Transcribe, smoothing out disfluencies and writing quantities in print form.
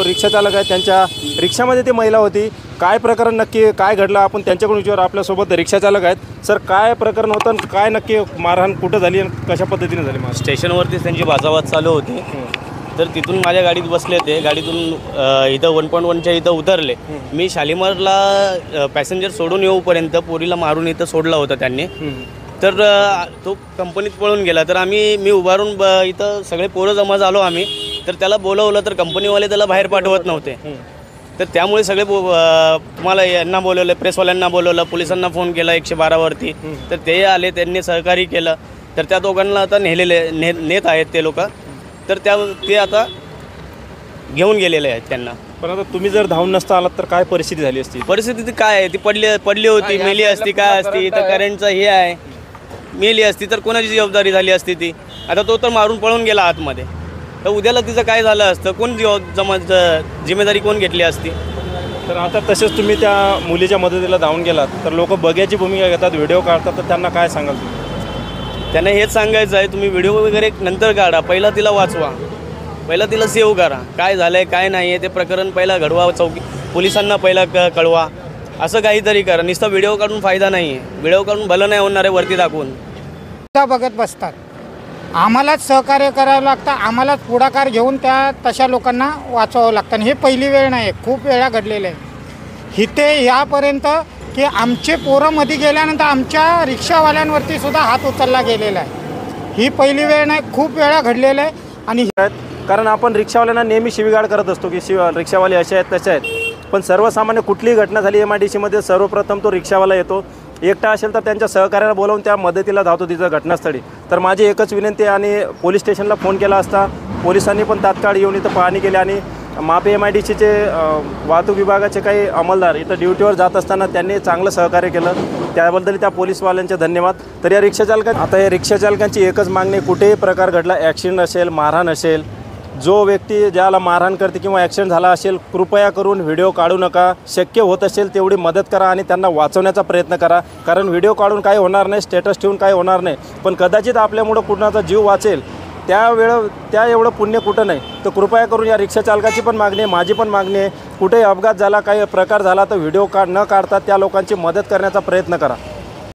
रिक्षा चालक आहे त्यांच्या रिक्षामध्ये ती महिला होती। काय प्रकरण नक्की काय घडलं आपण त्यांच्याकडून विचारू। आपल्यासोबत रिक्षा चालक आहेत। सर काय प्रकरण होतं आणि काय नक्की मारहाण कुठं झाली आणि कशा पद्धतीने झाली? स्टेशनवरतीच त्यांची बाजावाद चालू होती। तर तिथून माझ्या गाडीत बसले ते, गाडीतून इथं 1.1च्या इथं उतरले। मी शालिमारला पॅसेंजर सोडून येऊपर्यंत पोरीला मारून इथं सोडला होता त्यांनी। तर तो कंपनीत पळून गेला। तर मी उभारून इथं सगळे पोरं जमा झालो आम्ही। तर त्याला बोलवलं तर कंपनीवाले त्याला बाहेर पाठवत नव्हते। तर त्यामुळे सगळे तुम्हाला यांना बोलवलं, प्रेसवाल्यांना बोलवलं, पोलिसांना फोन केला 112वरती। तर ते आले, त्यांनी सहकार्य केलं। तर त्या दोघांना आता नेत आहेत ते लोक। तर ते आता घेऊन गेलेले आहेत त्यांना। पण आता तुम्ही जर धावून नसता आलात तर काय परिस्थिती झाली असती? परिस्थिती काय आहे, ती पडली होती, मेली असती, काय असती, इथं करंटचं हे आहे, मेली असती तर कोणाची जबाबदारी झाली असती ती? आता तो तर मारून पळून गेला आतमध्ये, तर उद्याला तिचं काय झालं असतं? कोण जिम्मेदारी कोण घेतली असती? तर आता तसेच तुम्ही त्या मुलीच्या मदतीला धावून गेलात तर लोक बघ्याची भूमिका घेतात, व्हिडिओ काढतात, तर त्यांना काय सांगाल तुम्ही? त्यांना हेच सांगायचं आहे, तुम्ही व्हिडिओ वगैरे नंतर काढा, पहिला तिला वाचवा, पहिला तिला सेव्ह करा, काय झालं आहे काय नाही आहे ते प्रकरण पहिला घडवा, पोलिसांना पहिला कळवा, असं काहीतरी करा। नुसता व्हिडिओ काढून फायदा नाही आहे, व्हिडिओ काढून भलं नाही होणार आहे वरती दाखवून। बघत बसतात, आम्हालाच सहकार्य करावं लागतं, आम्हालाच पुढाकार घेऊन त्या तशा लोकांना वाचवावं लागतं। आणि हे पहिली वेळ नाही, खूप वेळा घडलेलं आहे इथे यापर्यंत की आमचे पोरं मध्ये गेल्यानंतर आमच्या रिक्षावाल्यांवरती सुद्धा हात उचलला गेलेला आहे। ही पहिली वेळ नाही, खूप वेळा घडलेलं आहे। आणि कारण आपण रिक्षावाल्यांना नेहमी शिवीगाळ करत असतो की रिक्षावाले असे आहेत तसे आहेत, पण सर्वसामान्य कुठलीही घटना झाली MIDCमध्ये सर्वप्रथम तो रिक्षावाला येतो। एकटा असेल तर त्यांच्या सहकार्याला बोलावून त्या मदतीला धावतो तिथं घटनास्थळी। तर माझी एकच विनंती आहे, आणि पोलीस स्टेशनला फोन केला असता पोलिसांनी पण तात्काळ येऊन इथं पाहणी केली, आणि मापे MIDCचे वाहतूक विभागाचे काही अंमलदार इथं ड्युटीवर जात असताना त्यांनी चांगलं सहकार्य केलं, त्याबद्दल त्या पोलीसवाल्यांचे धन्यवाद। तर या रिक्षाचालकांची एकच मागणी, कुठेही प्रकार घडला, ॲक्सिडेंट असेल, मारहाण असेल, जो व्यक्ती ज्याला मारहाण करते किंवा ॲक्सिडेंट झाला असेल, कृपया करून व्हिडिओ काढू नका। शक्य होत असेल तेवढी मदत करा आणि त्यांना वाचवण्याचा प्रयत्न करा, कारण व्हिडिओ काढून काही होणार नाही, स्टेटस ठेवून काही होणार नाही, पण कदाचित आपल्यामुळं कुणाचा जीव वाचेल त्या एवढं पुण्य कुठं नाही। तर कृपया करून या रिक्षाचालकाची पण मागणी आहे, माझी पण मागणी आहे, कुठेही अपघात झाला, काही प्रकार झाला तर व्हिडिओ न काढता त्या लोकांची मदत करण्याचा प्रयत्न करा।